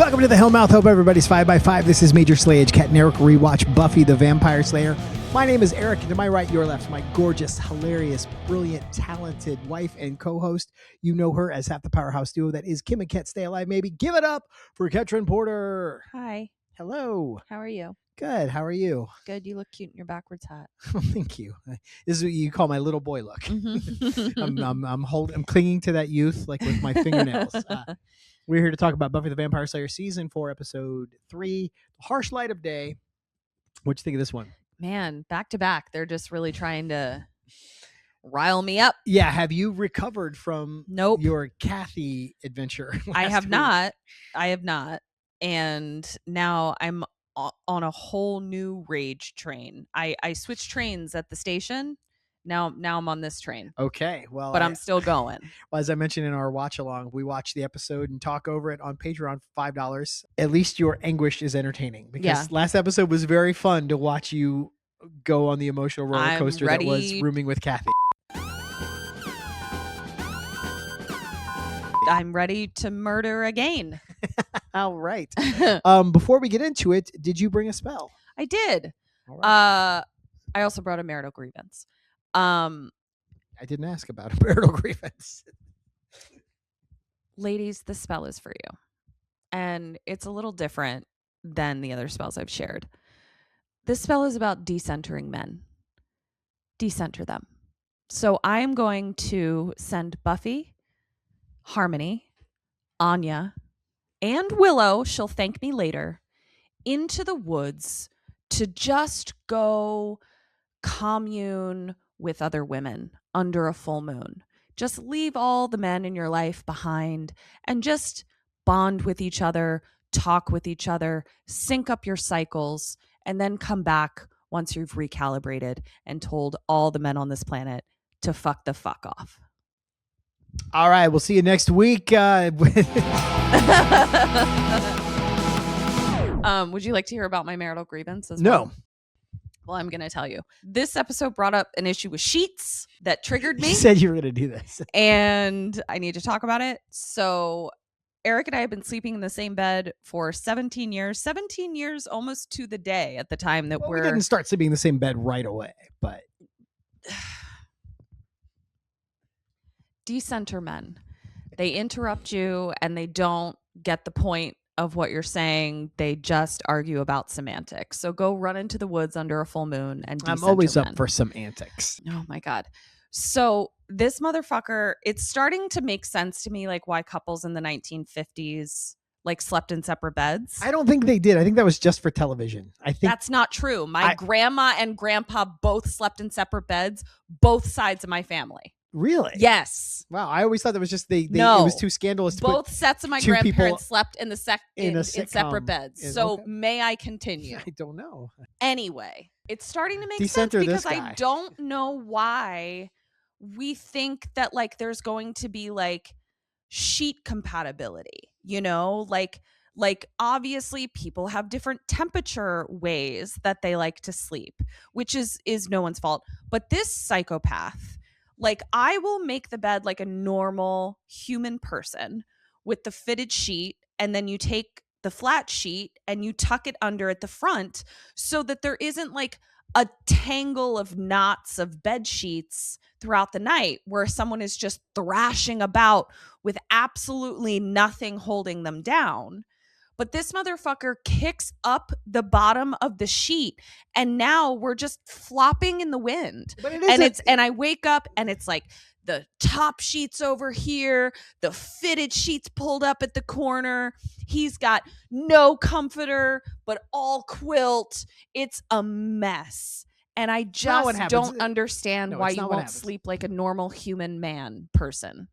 Welcome to the Hellmouth. Hope everybody's 5x5. This is Major Slayage, Ket Arik, Rewatch, Buffy the Vampire Slayer. My name is Eric, and to my right, your left, my gorgeous, hilarious, brilliant, talented wife and co-host. You know her as half the powerhouse duo that is Kim and Ket. Stay alive, maybe. Give it up for Ketryn Porter. Hi. Hello. How are you? Good. How are you? Good. You look cute in your backwards hat. Oh, thank you. This is what you call my little boy look. Mm-hmm. I'm clinging to that youth like with my fingernails. We're here to talk about Buffy the Vampire Slayer Season 4, Episode 3, The Harsh Light of Day. What'd you think of this one? Man, back to back. They're just really trying to rile me up. Yeah. Have you recovered from your Kathy adventure? I have not. And now I'm on a whole new rage train. I switched trains at the station. Now I'm on this train. Okay. Well, but I'm still going. Well, as I mentioned in our watch along, we watch the episode and talk over it on Patreon for $5. At least your anguish is entertaining, because last episode was very fun to watch you go on the emotional roller coaster that was rooming with Kathy. I'm ready to murder again. All right. Before we get into it, did you bring a spell? I did. All right. I also brought a marital grievance. I didn't ask about a marital grievance. Ladies, this spell is for you. And it's a little different than the other spells I've shared. This spell is about decentering men. Decenter them. So I'm going to send Buffy, Harmony, Anya, and Willow, she'll thank me later, into the woods to just go commune with other women under a full moon. Just leave all the men in your life behind and just bond with each other, talk with each other, sync up your cycles, and then come back once you've recalibrated and told all the men on this planet to fuck the fuck off. All right, we'll see you next week. Would you like to hear about my marital grievance as well? No. Well, I'm going to tell you. This episode brought up an issue with sheets that triggered me. You said you were going to do this. And I need to talk about it. So Eric and I have been sleeping in the same bed for 17 years. 17 years almost to the day at the time that we didn't start sleeping in the same bed right away, but... Decenter men. They interrupt you and they don't get the point of what you're saying. They just argue about semantics. So go run into the woods under a full moon and decenter I'm always men. up for some antics. Oh my God. So this motherfucker, it's starting to make sense to me, like why couples in the 1950s like slept in separate beds. I don't think they did. I think that was just for television. I think that's not true. My grandma and grandpa both slept in separate beds, both sides of my family. Really? Yes. Wow. I always thought that was just it was too scandalous to both sets of my grandparents slept in in separate beds. May I continue? I don't know. Anyway, it's starting to make sense because I don't know why we think that like there's going to be like sheet compatibility, you know, like obviously people have different temperature ways that they like to sleep, which is no one's fault. But this psychopath, like I will make the bed like a normal human person with the fitted sheet, and then you take the flat sheet and you tuck it under at the front so that there isn't like a tangle of knots of bed sheets throughout the night where someone is just thrashing about with absolutely nothing holding them down. But this motherfucker kicks up the bottom of the sheet and now we're just flopping in the wind. And I wake up and it's like the top sheet's over here, the fitted sheets pulled up at the corner. He's got no comforter, but all quilt. It's a mess. And I just don't understand why you won't sleep like a normal human man person.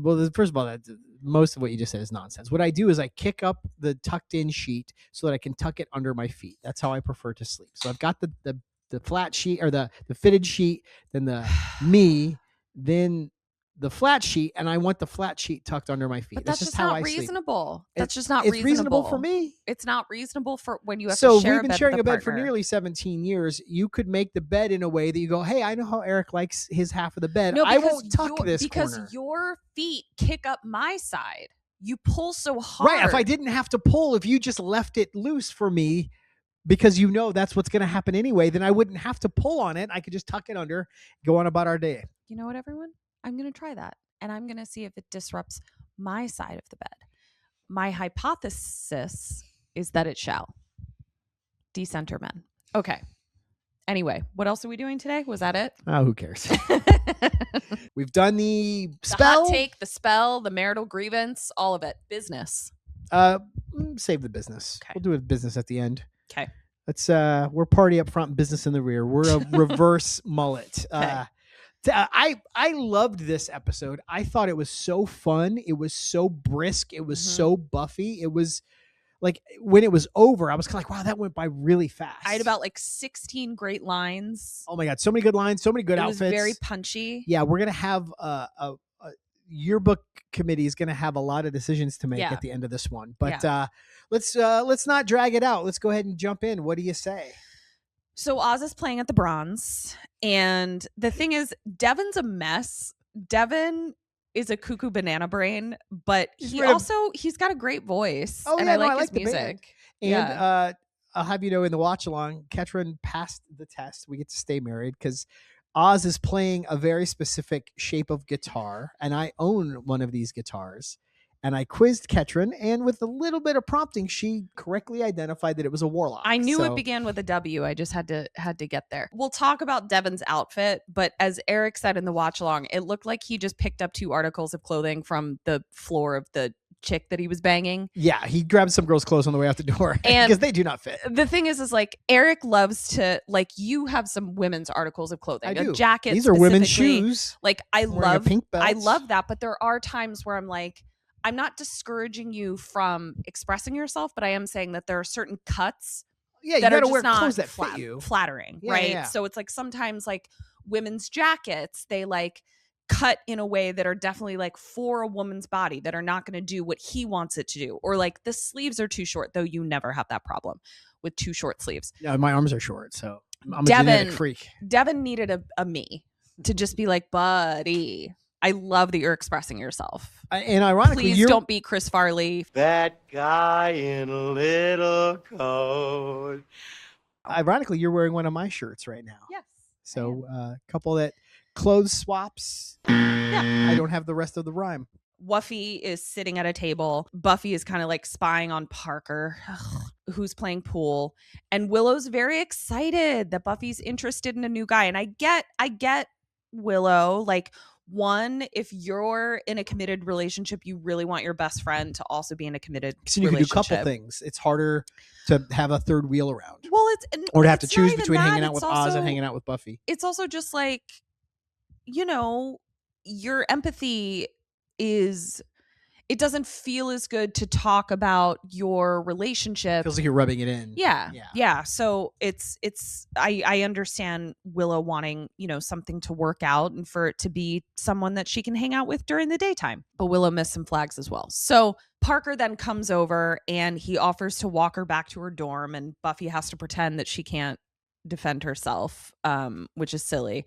Well, first of all, most of what you just said is nonsense. What I do is I kick up the tucked in sheet so that I can tuck it under my feet. That's how I prefer to sleep. So I've got the flat sheet or the fitted sheet, then the me, then the flat sheet, and I want the flat sheet tucked under my feet. But that's just not reasonable. That's just not reasonable. It's reasonable for me. It's not reasonable for when you have to So share we've been a bed sharing with a bed partner. for nearly 17 years. You could make the bed in a way that you go, hey, I know how Eric likes his half of the bed. No, I won't tuck this because corner. Your feet kick up my side. You pull so hard. Right. If I didn't have to pull, if you just left it loose for me, because you know that's what's going to happen anyway, then I wouldn't have to pull on it. I could just tuck it under, go on about our day. You know what, everyone? I'm going to try that. And I'm going to see if it disrupts my side of the bed. My hypothesis is that it shall. Decenter men. Okay. Anyway, what else are we doing today? Was that it? Oh, who cares? We've done the spell. The hot take, the spell, the marital grievance, all of it. Business. Save the business. Okay. We'll do a business at the end. Okay. Let's we're party up front, business in the rear. We're a reverse mullet. Okay. I loved this episode. I thought it was so fun. It was so brisk. It was so Buffy. It was like when it was over, I was kind of like, wow, that went by really fast. I had about like 16 great lines. Oh my God. So many good lines, so many good outfits. It was very punchy. Yeah. We're going to have a yearbook committee is going to have a lot of decisions to make at the end of this one, but let's not drag it out. Let's go ahead and jump in. What do you say? So Oz is playing at the Bronze, and the thing is, Devon's a mess. Devon is a cuckoo banana brain, but he's got a great voice. Oh, and yeah, I like his the music. band. And I'll have you know, in the watch along, Ketryn passed the test. We get to stay married because Oz is playing a very specific shape of guitar, and I own one of these guitars. And I quizzed Ketryn, and with a little bit of prompting, she correctly identified that it was a warlock. I knew it began with a W. I just had to get there. We'll talk about Devon's outfit, but as Eric said in the watch along, it looked like he just picked up 2 articles of clothing from the floor of the chick that he was banging. Yeah, he grabbed some girl's clothes on the way out the door because they do not fit. The thing is like Eric loves to, like, you have some women's articles of clothing. I do. A jacket. These are women's shoes. Like I love pink belt. I love that, but there are times where I'm like, I'm not discouraging you from expressing yourself, but I am saying that there are certain cuts that are just not clothes that fit you. Flattering, right? Yeah. So it's like sometimes like women's jackets, they like cut in a way that are definitely like for a woman's body that are not going to do what he wants it to do. Or like the sleeves are too short, though you never have that problem with too short sleeves. Yeah, my arms are short, so I'm a genetic freak. Devon needed a me to just be like, buddy, I love that you're expressing yourself. And ironically, please don't be Chris Farley. That guy in a little coat. Ironically, you're wearing one of my shirts right now. Yes. So a couple that clothes swaps. Yeah. I don't have the rest of the rhyme. Wuffy is sitting at a table. Buffy is kind of like spying on Parker, who's playing pool. And Willow's very excited that Buffy's interested in a new guy. And I get Willow, like, one, if you're in a committed relationship, you really want your best friend to also be in a committed relationship. You can do a couple things. It's harder to have a third wheel around. Well, or to have to choose between hanging out with Oz and hanging out with Buffy. It's also just like, you know, your empathy is, it doesn't feel as good to talk about your relationship. Feels like you're rubbing it in. Yeah. So I understand Willow wanting, you know, something to work out and for it to be someone that she can hang out with during the daytime. But Willow missed some flags as well. So Parker then comes over and he offers to walk her back to her dorm, and Buffy has to pretend that she can't defend herself, which is silly.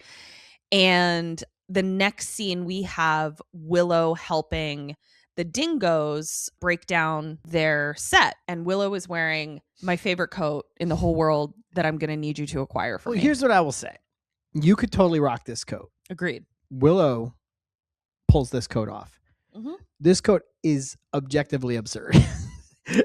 And the next scene we have Willow helping the dingoes break down their set, and Willow is wearing my favorite coat in the whole world that I'm going to need you to acquire for me. Here's what I will say. You could totally rock this coat. Agreed. Willow pulls this coat off. Mm-hmm. This coat is objectively absurd.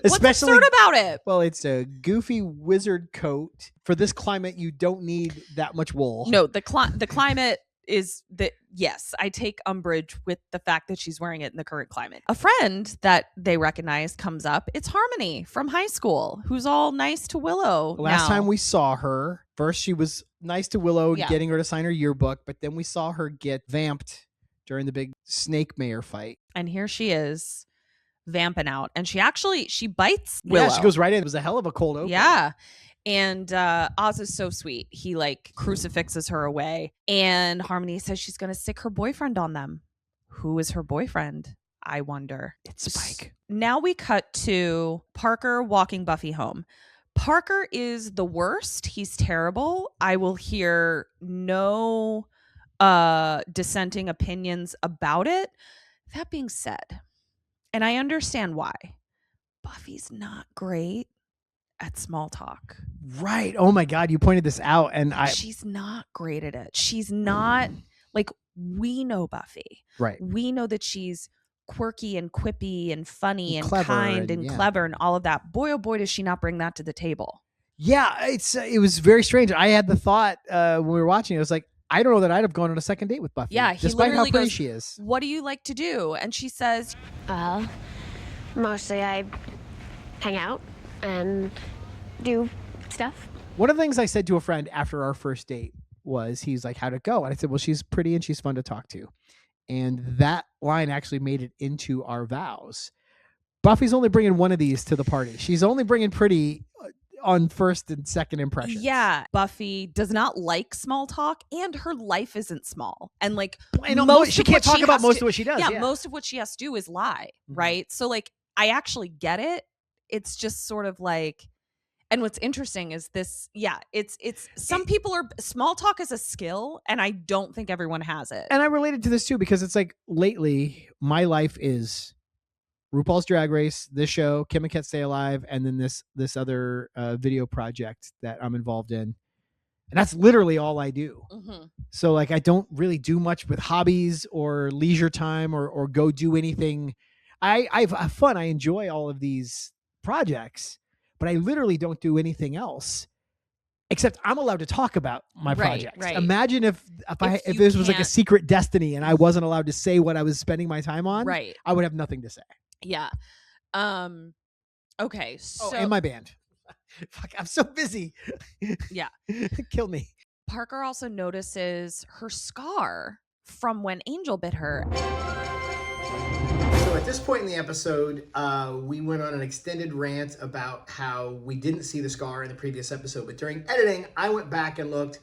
What's absurd about it? Well, it's a goofy wizard coat. For this climate, you don't need that much wool. No, the climate is that, yes, I take umbrage with the fact that she's wearing it in the current climate. A friend that they recognize comes up. It's Harmony from high school, who's all nice to Willow. Last time we saw her, first she was nice to Willow, getting her to sign her yearbook, but then we saw her get vamped during the big snake mayor fight. And here she is vamping out, and she bites Willow. Yeah, she goes right in. It was a hell of a cold open. Yeah. And Oz is so sweet. He like crucifixes her away. And Harmony says she's going to stick her boyfriend on them. Who is her boyfriend? I wonder. It's Spike. Now we cut to Parker walking Buffy home. Parker is the worst. He's terrible. I will hear no dissenting opinions about it. That being said, And I understand why. Buffy's not great at small talk. Right. Oh my God, you pointed this out, and she's not great at it. She's not like, we know Buffy. Right. We know that she's quirky and quippy and funny and clever kind and clever and all of that. Boy, oh boy, does she not bring that to the table. Yeah, it was very strange. I had the thought when we were watching it, I was like, I don't know that I'd have gone on a second date with Buffy. Yeah, he despite how pretty goes, she is. What do you like to do? And she says, well, mostly I hang out and do stuff. One of the things I said to a friend after our first date was, he's like, how'd it go? And I said, well, she's pretty and she's fun to talk to. And that line actually made it into our vows. Buffy's only bringing one of these to the party. She's only bringing pretty on first and second impressions. Yeah, Buffy does not like small talk, and her life isn't small. And like, she can't talk about most of what she does. Yeah, most of what she has to do is lie, right? So like, I actually get it. It's just sort of like, and what's interesting is this. Yeah, it's some people are, small talk is a skill, and I don't think everyone has it. And I related to this too, because it's like, lately my life is RuPaul's Drag Race, this show, Kim and Ket Stay Alive, and then this other video project that I'm involved in. And that's literally all I do. Mm-hmm. So like, I don't really do much with hobbies or leisure time or go do anything. I have fun. I enjoy all of these projects, but I literally don't do anything else. Except I'm allowed to talk about my projects. Right. Imagine if this was like a secret destiny and I wasn't allowed to say what I was spending my time on. Right. I would have nothing to say. Yeah. Okay. So and my band. Fuck, I'm so busy. Yeah. Kill me. Parker also notices her scar from when Angel bit her. So at this point in the episode, we went on an extended rant about how we didn't see the scar in the previous episode. But during editing, I went back and looked,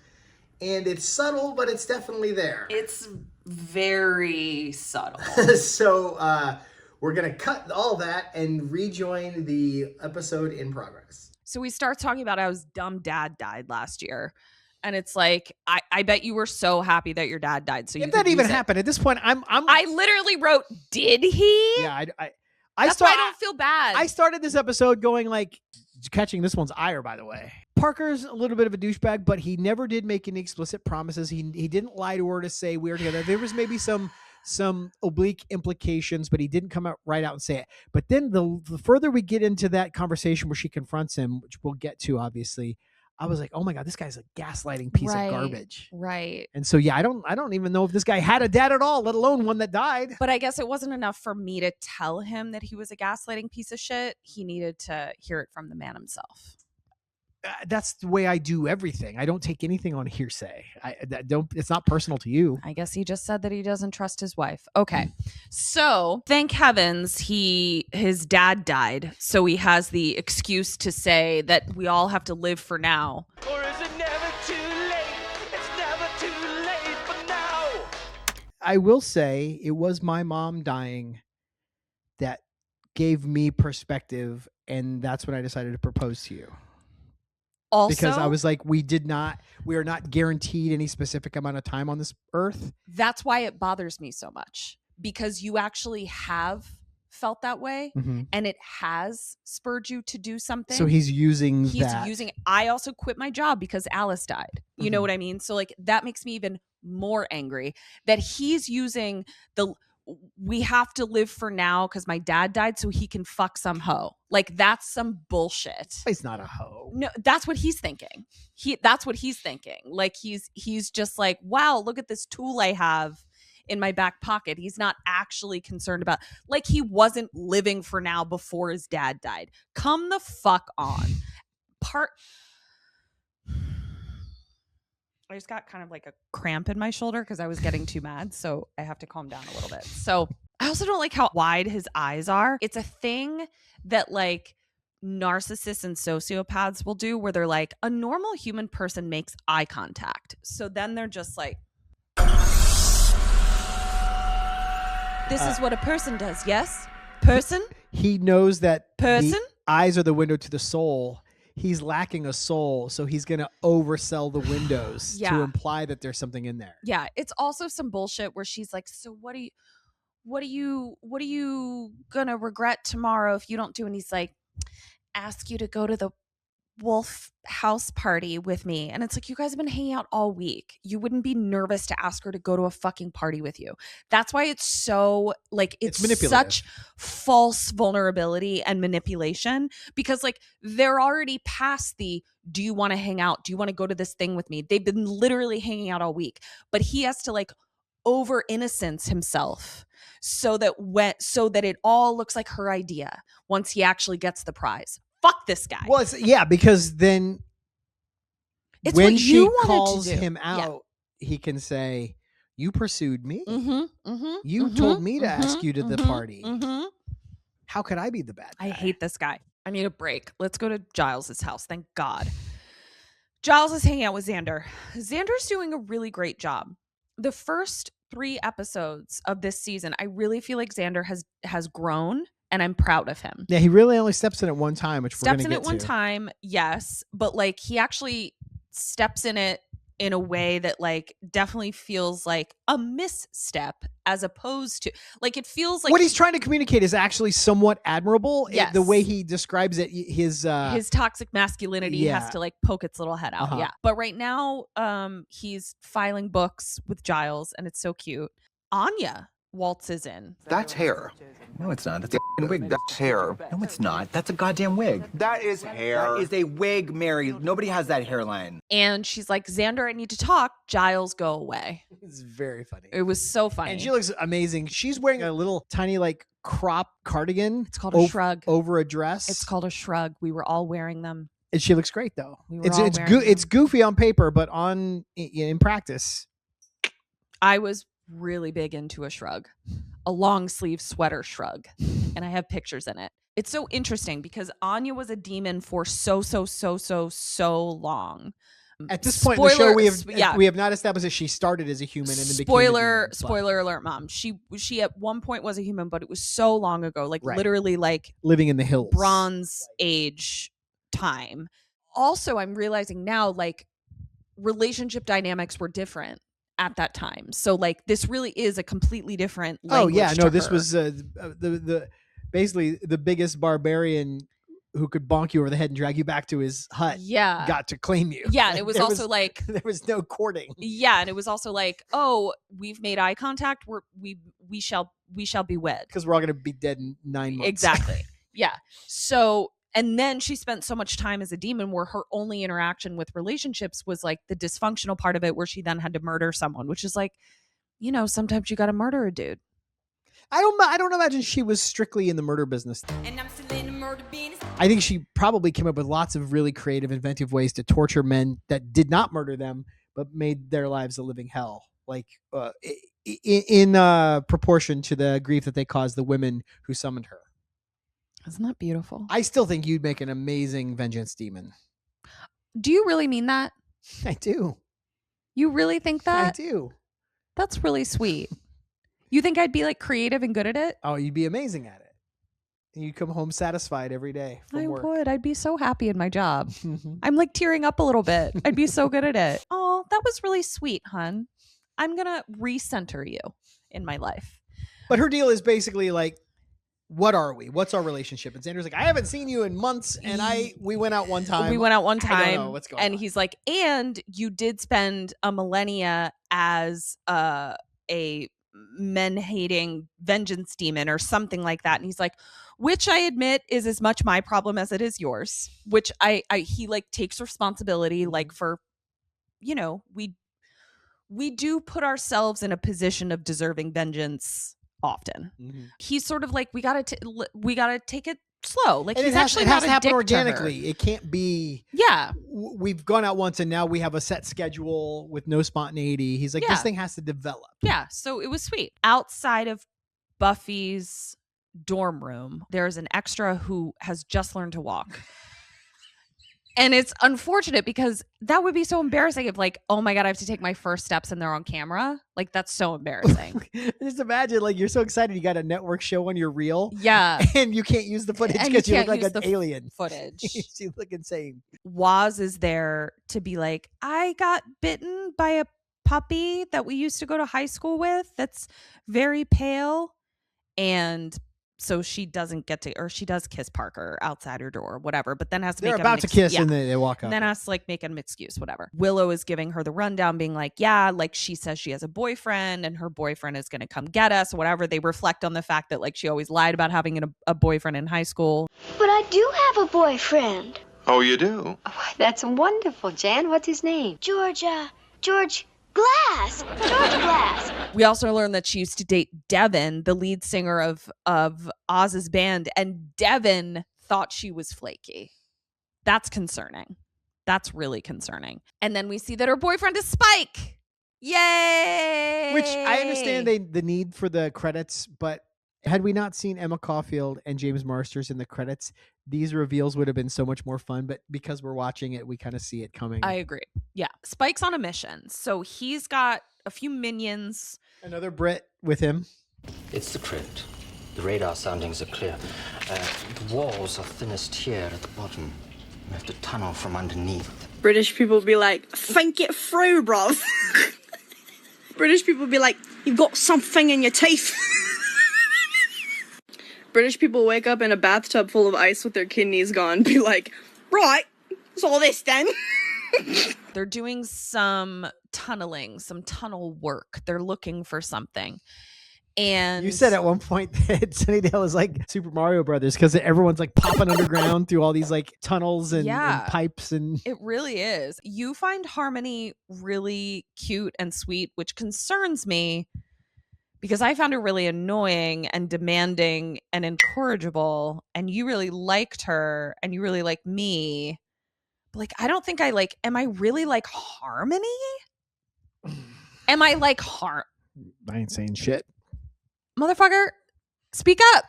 and it's subtle, but it's definitely there. It's very subtle. So we're going to cut all that and rejoin the episode in progress. So we start talking about how his dumb dad died last year. And it's like, I bet you were so happy that your dad died. So if that even happened at this point, I literally wrote, did he? Yeah, that's why I don't feel bad. I started this episode going like, catching this one's ire, by the way. Parker's a little bit of a douchebag, but he never did make any explicit promises. He didn't lie to her to say we were together. There was maybe some oblique implications, but he didn't come out right out and say it. But then the further we get into that conversation where she confronts him, which we'll get to, obviously, I was like, oh my God, this guy's a gaslighting piece of garbage. Right. And so, yeah, I don't even know if this guy had a dad at all, let alone one that died. But I guess it wasn't enough for me to tell him that he was a gaslighting piece of shit. He needed to hear it from the man himself. That's the way I do everything. I don't take anything on hearsay. It's not personal to you. I guess he just said that he doesn't trust his wife. Okay. So thank heavens his dad died. So he has the excuse to say that we all have to live for now. Or is it never too late? It's never too late for now. I will say it was my mom dying that gave me perspective. And that's when I decided to propose to you. Also, because I was like, we are not guaranteed any specific amount of time on this earth. That's why it bothers me so much, because you actually have felt that way, and it has spurred you to do something. So he's using. I also quit my job because Alice died. You know what I mean? So like, that makes me even more angry that he's using we have to live for now because my dad died so he can fuck some hoe. Like, that's some bullshit. He's not a hoe. No, that's what he's thinking. That's what he's thinking. Like, he's just like, wow, look at this tool I have in my back pocket. He's not actually concerned about, like, he wasn't living for now before his dad died. Come the fuck on. I just got kind of like a cramp in my shoulder because I was getting too mad. So I have to calm down a little bit. So I also don't like how wide his eyes are. It's a thing that like narcissists and sociopaths will do where they're like, a normal human person makes eye contact. So then they're just like, this is what a person does. Yes? Person? He knows that person? The eyes are the window to the soul. He's lacking a soul, so he's going to oversell the windows to imply that there's something in there. Yeah, it's also some bullshit where she's like, so what what are you gonna regret tomorrow if you don't do? And he's like, ask you to go to the wolf house party with me. And it's like, you guys have been hanging out all week. You wouldn't be nervous to ask her to go to a fucking party with you. That's why it's so like, it's such false vulnerability and manipulation, because like they're already past the, do you want to hang out? Do you want to go to this thing with me? They've been literally hanging out all week, but he has to like over innocence himself so that it all looks like her idea once he actually gets the prize. Fuck this guy. Well, because then it's when she calls him out, he can say, you pursued me. You told me to ask you to the party. How could I be the bad guy? I hate this guy. I need a break. Let's go to Giles's house. Thank God. Giles is hanging out with Xander. Xander's doing a really great job. The first 3 episodes of this season, I really feel like Xander has grown. And I'm proud of him. Yeah, he really only steps in at one time, which we're going to get to. Steps in at one time, yes. But like he actually steps in it in a way that like definitely feels like a misstep, as opposed to like it feels like what he's trying to communicate is actually somewhat admirable. Yes. The way he describes it, his toxic masculinity has to like poke its little head out. Yeah. But right now, he's filing books with Giles, and it's so cute. Anya waltzes in. That's hair. No, it's not. That's a wig. That's hair. No, it's not. That's a goddamn wig. That is hair. That is a wig, Mary. Nobody has that hairline. And she's like, Xander, I need to talk. Giles, go away. It's very funny. It was so funny. And she looks amazing. She's wearing a little tiny like crop cardigan. It's called a shrug. Over a dress. It's called a shrug. We were all wearing them. And she looks great though. It's goofy on paper, but in practice. I was really big into a shrug, a long sleeve sweater shrug, and I have pictures in it. It's so interesting because Anya was a demon for so long. At this point in the show, we have not established that she started as a human and then became a demon. Spoiler alert, Mom. She at one point was a human, but it was so long ago, like literally like living in the hills, Bronze Age time. Also, I'm realizing now like relationship dynamics were different at that time. So like this really is a completely different language. Oh yeah, no, this was the basically the biggest barbarian who could bonk you over the head and drag you back to his hut. Yeah, got to claim you. Yeah, and it was also like there was no courting. Yeah, and it was also like, oh, we've made eye contact. We shall be wed because we're all gonna be dead in 9 months. Exactly. Yeah. So. And then she spent so much time as a demon where her only interaction with relationships was like the dysfunctional part of it, where she then had to murder someone, which is like, you know, sometimes you got to murder a dude. I don't imagine she was strictly in the murder business. And I'm still in the murder business. I think she probably came up with lots of really creative, inventive ways to torture men that did not murder them, but made their lives a living hell. Like in proportion to the grief that they caused the women who summoned her. Isn't that beautiful? I still think you'd make an amazing vengeance demon. Do you really mean that? I do. You really think that? I do. That's really sweet. You think I'd be like creative and good at it? Oh, you'd be amazing at it. And you'd come home satisfied every day from work. I would. I'd be so happy in my job. I'm like tearing up a little bit. I'd be so good at it. Oh, that was really sweet, hun. I'm going to recenter you in my life. But her deal is basically like, what are we? What's our relationship? And Xander's like, I haven't seen you in months, and we went out one time. I don't know what's going on. And he's like, and you did spend a millennia as a men-hating vengeance demon or something like that. And he's like, which I admit is as much my problem as it is yours. Which he like takes responsibility, like for, you know, we do put ourselves in a position of deserving vengeance often. He's sort of like, we gotta take it slow. Like, he's actually not a dick to her. It has to happen organically. It can't be. Yeah, we've gone out once and now we have a set schedule with no spontaneity. He's like, this thing has to develop. Yeah, so it was sweet. Outside of Buffy's dorm room, there's an extra who has just learned to walk. And it's unfortunate because that would be so embarrassing if like, oh my God, I have to take my first steps and they're on camera. Like, that's so embarrassing. Just imagine, like, you're so excited you got a network show on your reel. Yeah. And you can't use the footage because you look like an alien. Footage. You look insane. Waz is there to be like, I got bitten by a puppy that we used to go to high school with that's very pale. And so she doesn't get to, or she does kiss Parker outside her door or whatever, but then has to They're make about to kiss yeah. and they walk up. And then has to like make an excuse, whatever. Willow is giving her the rundown, being like, yeah, like she says she has a boyfriend and her boyfriend is going to come get us or whatever. They reflect on the fact that like she always lied about having a boyfriend in high school. But I do have a boyfriend. Oh, you do? Oh, that's wonderful, Jan. What's his name? George Glass. George Glass. We also learned that she used to date Devin, the lead singer of Oz's band, and Devin thought she was flaky. That's concerning. That's really concerning. And then we see that her boyfriend is Spike. Yay! Which I understand the need for the credits, but had we not seen Emma Caulfield and James Marsters in the credits, these reveals would have been so much more fun. But because we're watching it, we kind of see it coming. I agree. Yeah. Spike's on a mission. So he's got a few minions. Another Brit with him. It's the crypt. The radar soundings are clear. The walls are thinnest here at the bottom. We have to tunnel from underneath. British people be like, think it through, bruv. British people be like, you've got something in your teeth. British people wake up in a bathtub full of ice with their kidneys gone, be like, right, it's all this then. They're doing some tunneling, some tunnel work. They're looking for something. And you said at one point that Sunnydale is like Super Mario Brothers because everyone's like popping underground through all these like tunnels and pipes. And it really is. You find Harmony really cute and sweet, which concerns me because I found her really annoying and demanding and incorrigible. And you really liked her and you really like me. But like, I don't think I like, am I really like Harmony? Am I like I ain't saying shit. Motherfucker, speak up.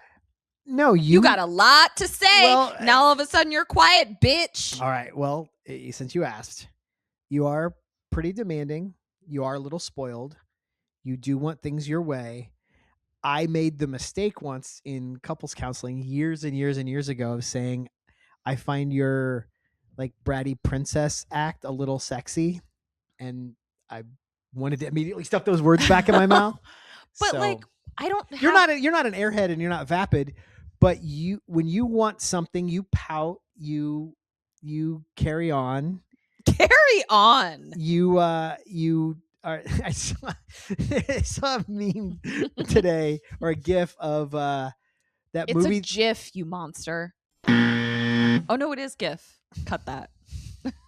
No, you got a lot to say. Well, now all of a sudden you're quiet, bitch. All right. Well, since you asked, you are pretty demanding. You are a little spoiled. You do want things your way. I made the mistake once in couples counseling years and years and years ago of saying, I find your like bratty princess act a little sexy. And I wanted to immediately stuff those words back in my mouth. But so, like, I don't. You're not an airhead and you're not vapid, but when you want something, you pout. You carry on. Carry on. You are. I saw a meme today or a GIF of that movie. It's a GIF, you monster. Oh no, it is GIF. Cut that.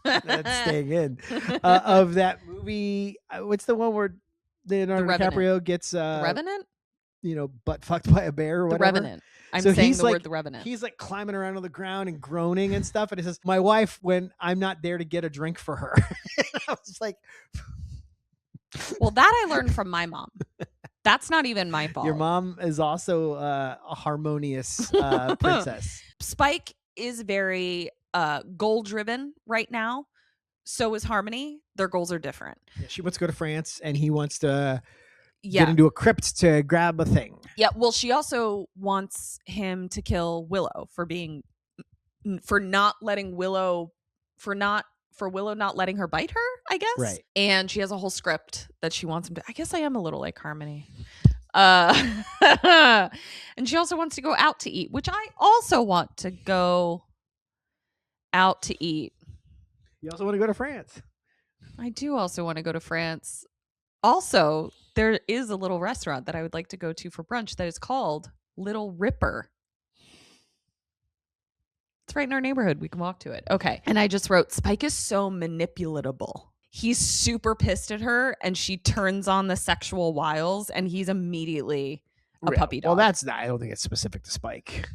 That's staying in. Of that movie. What's the one where Leonardo DiCaprio gets The Revenant? Butt fucked by a bear or whatever. The Revenant. I'm saying the word The Revenant. He's like climbing around on the ground and groaning and stuff. And it says, my wife, when I'm not there to get a drink for her. I was like, well, that I learned from my mom. That's not even my fault. Your mom is also a harmonious princess. Spike is very goal driven right now. So is Harmony. Their goals are different. Yeah, she wants to go to France and he wants to get into a crypt to grab a thing. Yeah. Well, she also wants him to kill Willow for not letting Willow not letting her bite her, I guess. Right. And she has a whole script that she wants him to. I guess I am a little like Harmony. And she also wants to go out to eat, which I also want to go out to eat. You also want to go to France. I do also want to go to France. Also, there is a little restaurant that I would like to go to for brunch that is called Little Ripper. It's right in our neighborhood. We can walk to it. Okay. And I just wrote, Spike is so manipulatable. He's super pissed at her and she turns on the sexual wiles and he's immediately a puppy dog. Well, I don't think it's specific to Spike.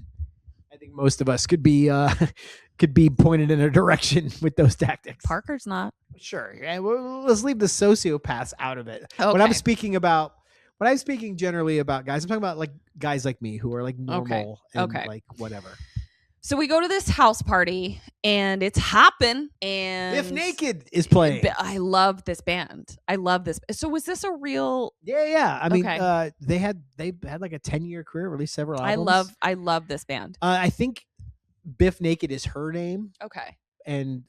I think most of us could be pointed in a direction with those tactics. Parker's not. Sure. Yeah, let's leave the sociopaths out of it. Okay. When I'm speaking generally about guys, I'm talking about like guys like me who are like normal and like whatever. So we go to this house party and it's hopping and Bif Naked is playing. I love this band. I love this. So was this a real? Yeah. I mean, they had like a 10-year career, released several albums. I love this band. I think Bif Naked is her name. Okay. And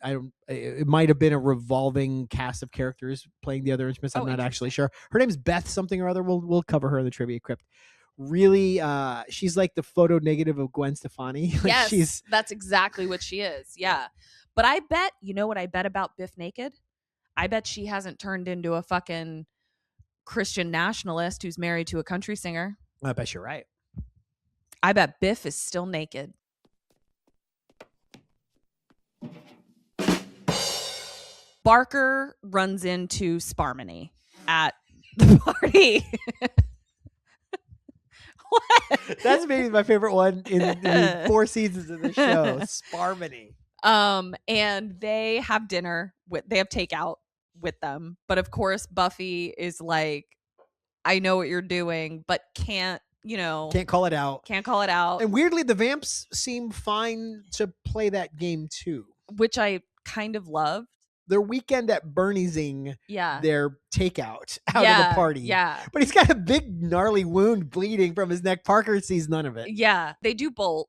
it might have been a revolving cast of characters playing the other instruments. I'm not actually sure. Her name's Beth something or other. We'll cover her in the trivia crypt. really she's like the photo negative of Gwen Stefani. Like yes, that's exactly what she is. Yeah. But I bet, you know what I bet about Bif Naked? I bet she hasn't turned into a fucking Christian nationalist who's married to a country singer. I bet you're right. I bet Bif is still naked. Barker runs into Sparmony at the party. What? That's maybe my favorite one in the 4 seasons of the show. Sparmony. And they have dinner they have takeout with them. But of course, Buffy is like, I know what you're doing, but can't call it out. Can't call it out. And weirdly, the Vamps seem fine to play that game too. Which I kind of loved. Their weekend at Bernie'sing, their takeout out of the party. Yeah. But he's got a big gnarly wound bleeding from his neck. Parker sees none of it. Yeah. They do bolt,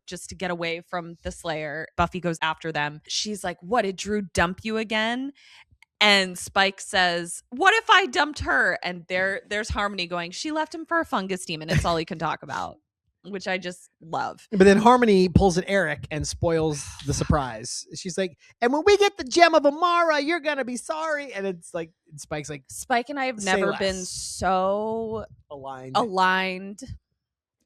just to get away from the Slayer. Buffy goes after them. She's like, what, did Drew dump you again? And Spike says, what if I dumped her? And there's Harmony going, she left him for a fungus demon. It's all he can talk about. Which I just love. But then Harmony pulls at Eric and spoils the surprise. She's like, and when we get the gem of Amara, you're going to be sorry. And it's like, Spike's like, Spike and I have never been so aligned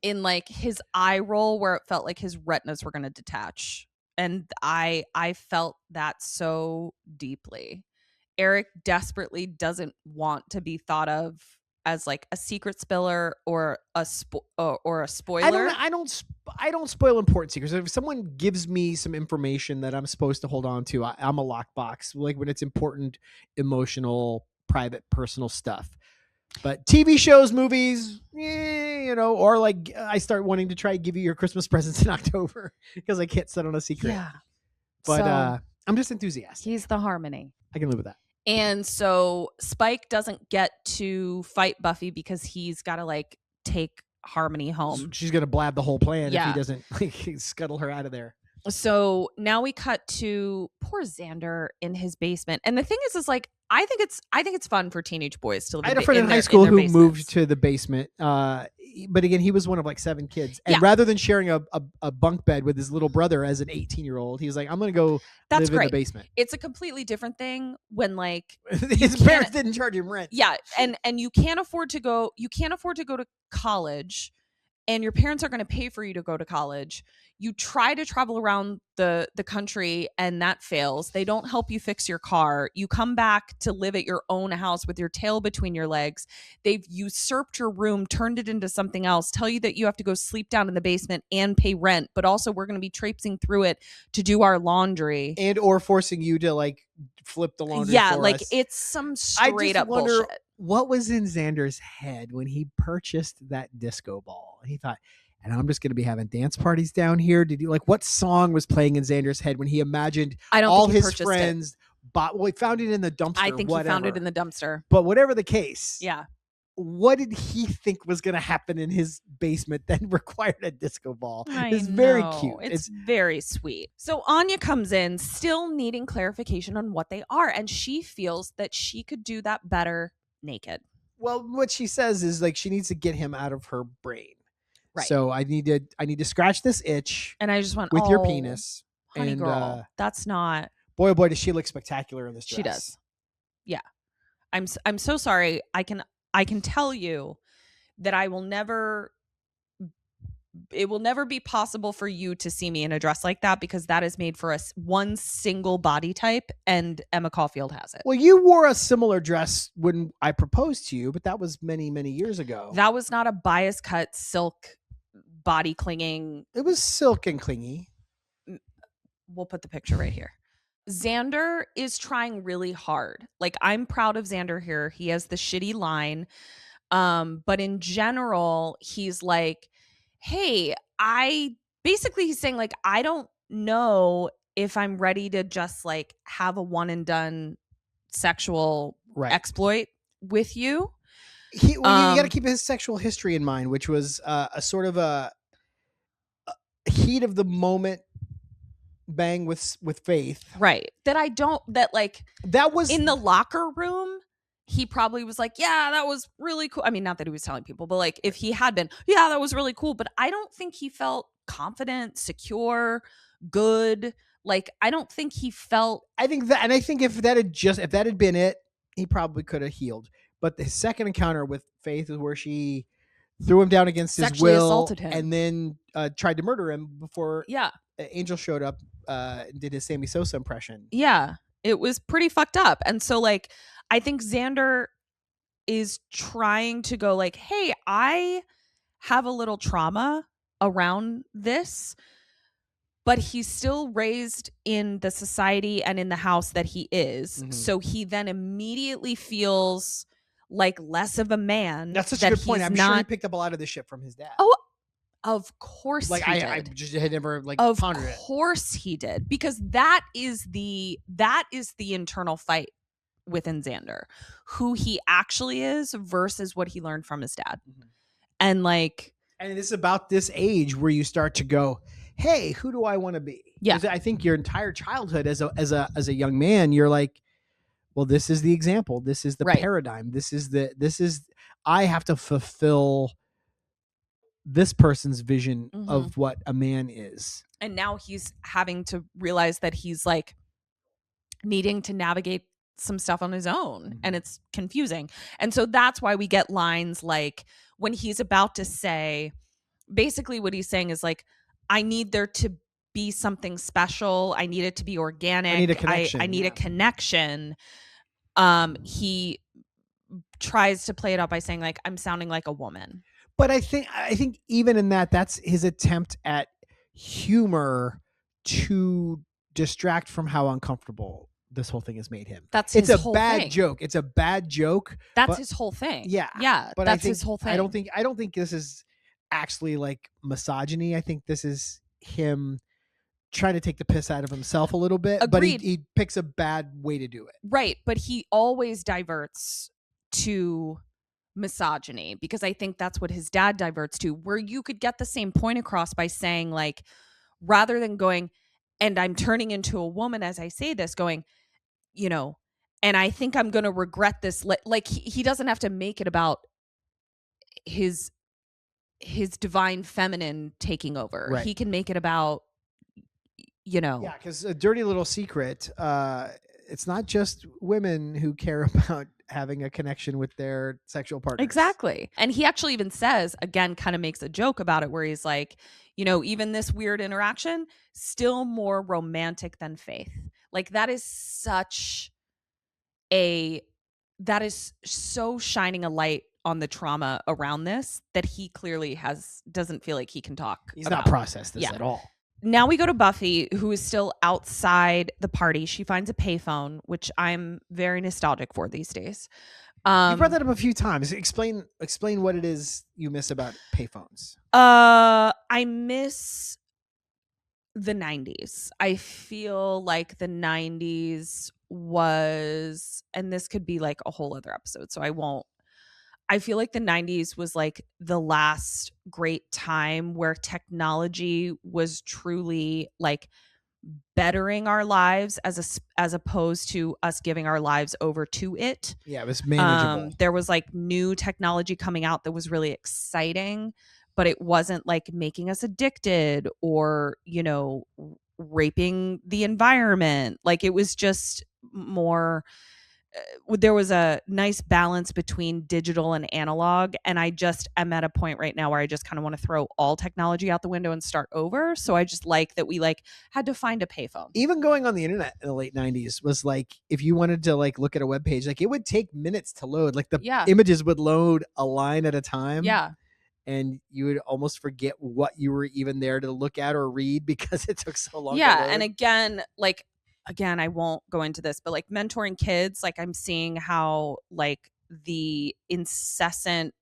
in like his eye roll where it felt like his retinas were going to detach. And I felt that so deeply. Eric desperately doesn't want to be thought of as like a secret spiller or a spoiler. I don't spoil important secrets. If someone gives me some information that I'm supposed to hold on to, I'm a lockbox. Like when it's important, emotional, private, personal stuff. But TV shows, movies, or like I start wanting to try to give you your Christmas presents in October because I can't set on a secret. Yeah. But So, I'm just enthusiastic. He's the Harmony. I can live with that. And so Spike doesn't get to fight Buffy because he's got to like take Harmony home. She's going to blab the whole plan if he doesn't scuttle her out of there. So now we cut to poor Xander in his basement. And the thing is like, I think it's fun for teenage boys to live I had a friend in high school who moved to the basement. But again, he was one of like 7 kids. And rather than sharing a bunk bed with his little brother as an 18-year-old, he was like, I'm going to go live in the basement. It's a completely different thing when like his parents didn't charge him rent. Yeah. And you can't afford to go to college and your parents are going to pay for you to go to college. You try to travel around the country and that fails. They don't help you fix your car. You come back to live at your own house with your tail between your legs. They've usurped your room, turned it into something else, tell you that you have to go sleep down in the basement and pay rent, but also we're going to be traipsing through it to do our laundry. And or forcing you to like flip the laundry for like us. It's some straight up bullshit. What was in Xander's head when he purchased that disco ball? He thought, and I'm just going to be having dance parties down here. Did you what song was playing in Xander's head when he imagined all his friends he found it in the dumpster. I think he found it in the dumpster. But whatever the case. Yeah. What did he think was going to happen in his basement that required a disco ball? It's very cute. It's very sweet. So Anya comes in still needing clarification on what they are. And she feels that she could do that better naked. Well, what she says is like she needs to get him out of her brain. Right. So I need to scratch this itch. And I just went with your penis. Honey and girl, that's not. Boy, oh boy, does she look spectacular in this dress. She does. Yeah. I'm so sorry. I can tell you that it will never be possible for you to see me in a dress like that because that is made for one single body type and Emma Caulfield has it. Well, you wore a similar dress when I proposed to you, but that was many, many years ago. That was not a bias cut silk body clinging. It was silk and clingy. We'll put the picture right here. Xander is trying really hard. Like I'm proud of Xander here. He has the shitty line. But in general, he's like, hey, he's saying like, I don't know if I'm ready to just like have a one and done sexual exploit with you. You got to keep his sexual history in mind, which was a sort of a heat of the moment bang with Faith. Right. That was in the locker room. he probably was like, yeah, that was really cool. I mean, not that he was telling people, but like if he had been, yeah, that was really cool. But I don't think he felt confident, secure, good. Like, I don't think he felt. I think that, and I think if that had been it, he probably could have healed. But the second encounter with Faith is where she threw him down against his will, assaulted him, and then tried to murder him before yeah. Angel showed up, did his Sammy Sosa impression. Yeah, it was pretty fucked up. And so like, I think Xander is trying to go like, hey, I have a little trauma around this, but he's still raised in the society and in the house that he is. Mm-hmm. So he then immediately feels like less of a man. That's such a good point. I'm sure he picked up a lot of this shit from his dad. Oh, of course like he did. I just had never like of pondered it. Of course he did. Because that is the internal fight within Xander. Who he actually is versus what he learned from his dad. Mm-hmm. And like, and it's about this age where you start to go, hey, who do I want to be? Yeah. I think your entire childhood as a young man, you're like, well, this is the example. This is the paradigm. This is I have to fulfill this person's vision mm-hmm. of what a man is. And now he's having to realize that he's like needing to navigate some stuff on his own, mm-hmm. and it's confusing. And so that's why we get lines like when he's about to say, basically what he's saying is like, I need there to be something special. I need it to be organic. I need a connection. I need a connection. He tries to play it up by saying like, I'm sounding like a woman. But I think even in that's his attempt at humor to distract from how uncomfortable this whole thing has made him. It's his whole bad thing. joke. It's a bad joke. That's his whole thing. Yeah. Yeah. But that's his whole thing. I don't think this is actually like misogyny. I think this is him trying to take the piss out of himself a little bit. Agreed. But he picks a bad way to do it. Right. But he always diverts to misogyny because I think that's what his dad diverts to, where you could get the same point across by saying like, rather than going, and I'm turning into a woman as I say this, going, you know, and I think I'm going to regret this. Like he doesn't have to make it about his divine feminine taking over. Right. He can make it about, you know. Yeah, because a dirty little secret, it's not just women who care about having a connection with their sexual partners. Exactly. And he actually even says, again, kind of makes a joke about it where he's like, you know, even this weird interaction, still more romantic than Faith. Like that is so shining a light on the trauma around this that he clearly doesn't feel like he can talk. He's not processed this at all. Now we go to Buffy, who is still outside the party. She finds a payphone, which I'm very nostalgic for these days. You brought that up a few times. Explain what it is you miss about payphones. I miss the 90s. I feel like the 90s was, and this could be like a whole other episode, so I won't. I feel like the 90s was like the last great time where technology was truly like bettering our lives as opposed to us giving our lives over to it. Yeah, it was manageable. There was like new technology coming out that was really exciting, but it wasn't like making us addicted or, you know, raping the environment. Like it was just more, there was a nice balance between digital and analog. And I just am at a point right now where I just kind of want to throw all technology out the window and start over. So I just like that we like had to find a payphone. Even going on the internet in the late 90s was like, if you wanted to like look at a web page, like it would take minutes to load. Like the images would load a line at a time. Yeah. And you would almost forget what you were even there to look at or read because it took so long. Yeah. And again, I won't go into this, but like mentoring kids, like I'm seeing how like the incessant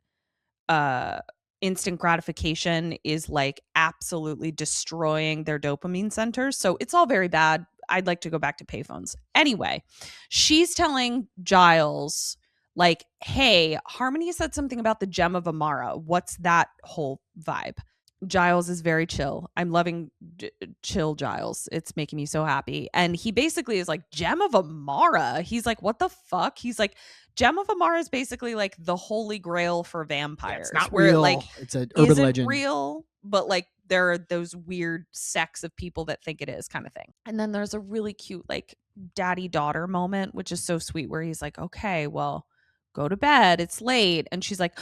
instant gratification is like absolutely destroying their dopamine centers. So it's all very bad. I'd like to go back to payphones. Anyway, she's telling Giles like, hey, Harmony said something about the gem of Amara. What's that whole vibe? Giles is very chill. I'm loving chill Giles. It's making me so happy. And he basically is like, Gem of Amara. He's like, what the fuck? He's like, Gem of Amara is basically like the holy grail for vampires. Yeah, it's not where real. It, like, it's an urban isn't legend. Real, but like there are those weird sects of people that think it is, kind of thing. And then there's a really cute like daddy-daughter moment, which is so sweet, where he's like, okay, well, go to bed. It's late. And she's like,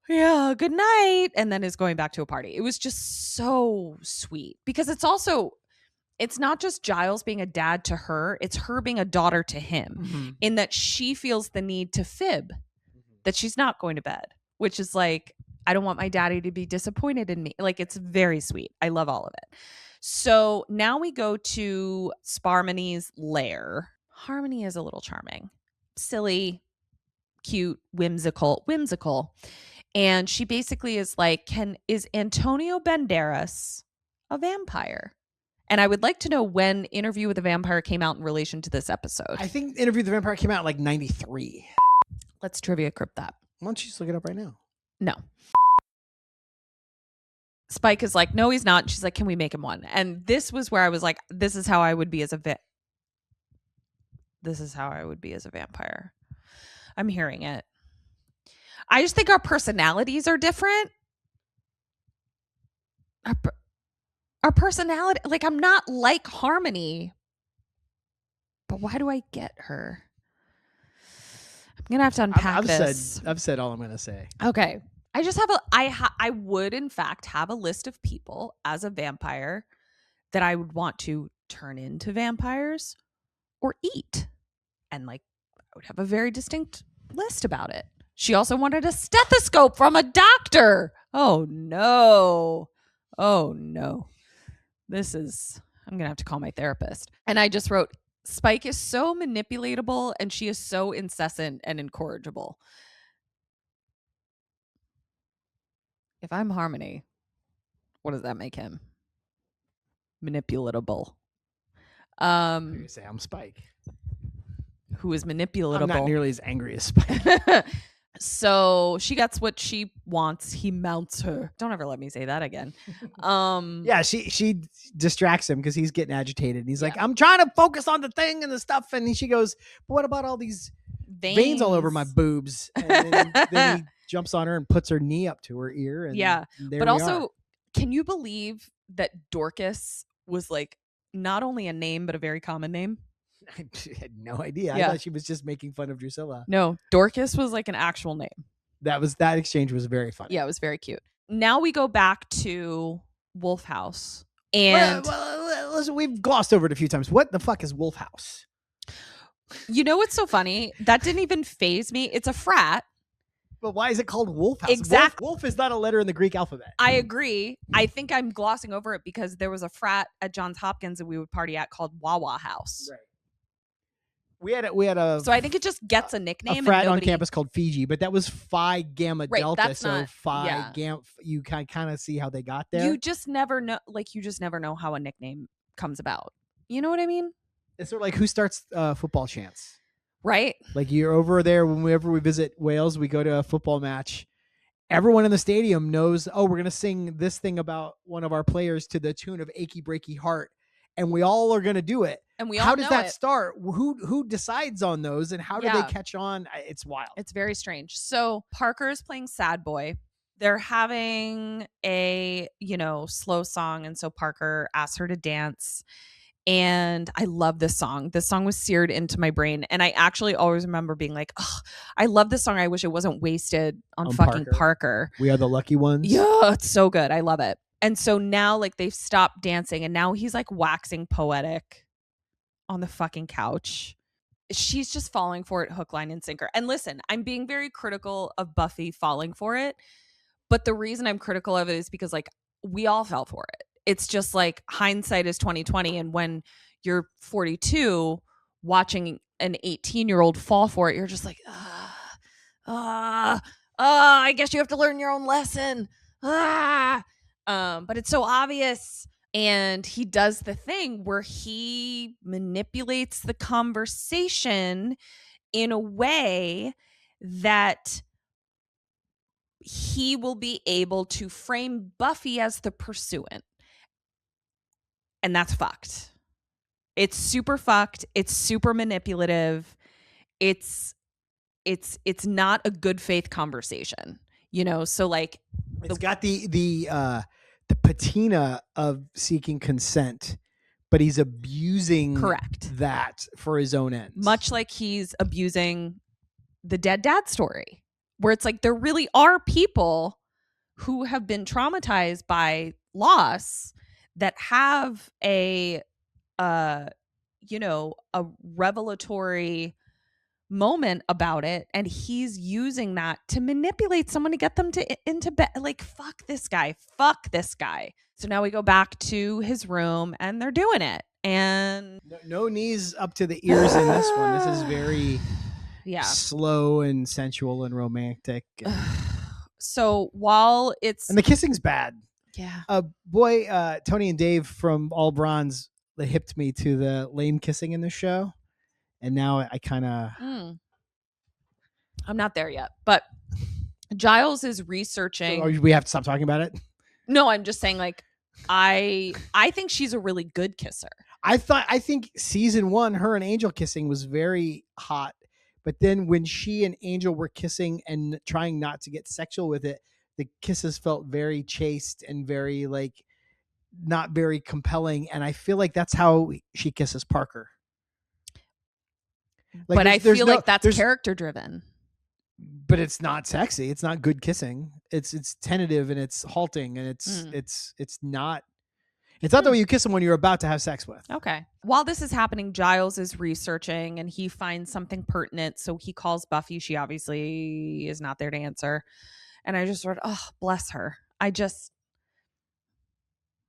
yeah, good night. And then is going back to a party. It was just so sweet because it's not just Giles being a dad to her. It's her being a daughter to him in that she feels the need to fib that she's not going to bed, which is like, I don't want my daddy to be disappointed in me. Like, it's very sweet. I love all of it. So now we go to Sparmany's lair. Harmony is a little charming, silly, cute, whimsical. And she basically is like, is Antonio Banderas a vampire? And I would like to know when Interview with a Vampire came out in relation to this episode. I think Interview with the Vampire came out in like 93. Let's trivia crypt that. Why don't you just look it up right now? No. Spike is like, no, he's not. And she's like, can we make him one? And this was where I was like, this is how I would be as a vampire. I'm hearing it. I just think our personalities are different. Our personality, like, I'm not like Harmony, but why do I get her? I'm gonna have to unpack this. I've said all I'm gonna say. Okay, I just have I would in fact have a list of people as a vampire that I would want to turn into vampires or eat, and like I would have a very distinct list about it. She also wanted a stethoscope from a doctor. Oh no. I'm going to have to call my therapist. And I just wrote, Spike is so manipulatable and she is so incessant and incorrigible. If I'm Harmony, what does that make him? Manipulatable. You say I'm Spike. Who is manipulatable. I'm not nearly as angry as Spike. So she gets what she wants. He mounts her. Don't ever let me say that again. Yeah, she distracts him because he's getting agitated. And he's like, I'm trying to focus on the thing and the stuff. And she goes, but what about all these veins all over my boobs? And then he jumps on her and puts her knee up to her ear. And but also, can you believe that Dorcas was like not only a name, but a very common name? I had no idea. I thought she was just making fun of Drusilla. No, Dorcas was like an actual name. That exchange was very funny. Yeah, it was very cute. Now we go back to Wolf House. And listen, we've glossed over it a few times. What the fuck is Wolf House? You know what's so funny? That didn't even faze me. It's a frat. But why is it called Wolf House? Exactly. Wolf is not a letter in the Greek alphabet. I agree. I think I'm glossing over it because there was a frat at Johns Hopkins that we would party at called Wawa House. Right. We had a so I think it just gets a nickname. A frat on campus called Fiji, but that was Phi Gamma Delta. That's so not, Phi Gamma. You kind of see how they got there. You just never know. Like you just never know how a nickname comes about. You know what I mean? It's sort of like who starts football chants, right? Like you're over there whenever we visit Wales, we go to a football match. Everyone in the stadium knows. Oh, we're gonna sing this thing about one of our players to the tune of "Achy Breaky Heart." And we all are going to do it. And we all how does know that it. Start? Who decides on those and how do they catch on? It's wild. It's very strange. So Parker is playing Sad Boy. They're having a, slow song. And so Parker asks her to dance. And I love this song. This song was seared into my brain. And I actually always remember being like, oh, I love this song. I wish it wasn't wasted on fucking Parker. We are the lucky ones. Yeah, it's so good. I love it. And so now like they've stopped dancing and now he's like waxing poetic on the fucking couch. She's just falling for it hook, line, and sinker. And listen, I'm being very critical of Buffy falling for it. But the reason I'm critical of it is because like we all fell for it. It's just like hindsight is 2020. And when you're 42 watching an 18-year-old fall for it, you're just like, I guess you have to learn your own lesson. But it's so obvious. And he does the thing where he manipulates the conversation in a way that he will be able to frame Buffy as the pursuant. And that's fucked. It's super fucked. It's super manipulative. It's not a good faith conversation, you know? So like it's got the patina of seeking consent, but he's abusing that for his own ends. Much like he's abusing the dead dad story, where it's like there really are people who have been traumatized by loss that have a revelatory moment about it, and he's using that to manipulate someone to get them into bed. Like, fuck this guy. So now we go back to his room and they're doing it, and no knees up to the ears in this one. This is very slow and sensual and romantic. So while and the kissing's bad. Yeah. Tony and Dave from All Bronze, they hipped me to the lame kissing in the show. And now I kind of... I'm not there yet. But Giles is researching... So we have to stop talking about it? No, I'm just saying, like, I think she's a really good kisser. I think season 1, her and Angel kissing was very hot. But then when she and Angel were kissing and trying not to get sexual with it, the kisses felt very chaste and very, like, not very compelling. And I feel like that's how she kisses Parker. Like, but I feel like that's character driven. But it's not sexy. It's not good kissing. It's tentative and it's halting and it's not the way you kiss someone you're about to have sex with. Okay. While this is happening, Giles is researching and he finds something pertinent. So he calls Buffy. She obviously is not there to answer. And I just sort of, oh, bless her.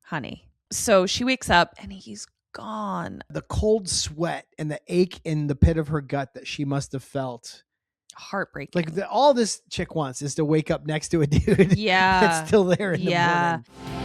Honey. So she wakes up and he's gone. The cold sweat and the ache in the pit of her gut that she must have felt. Heartbreaking. Like all this chick wants is to wake up next to a dude. Yeah. that's still there in the morning.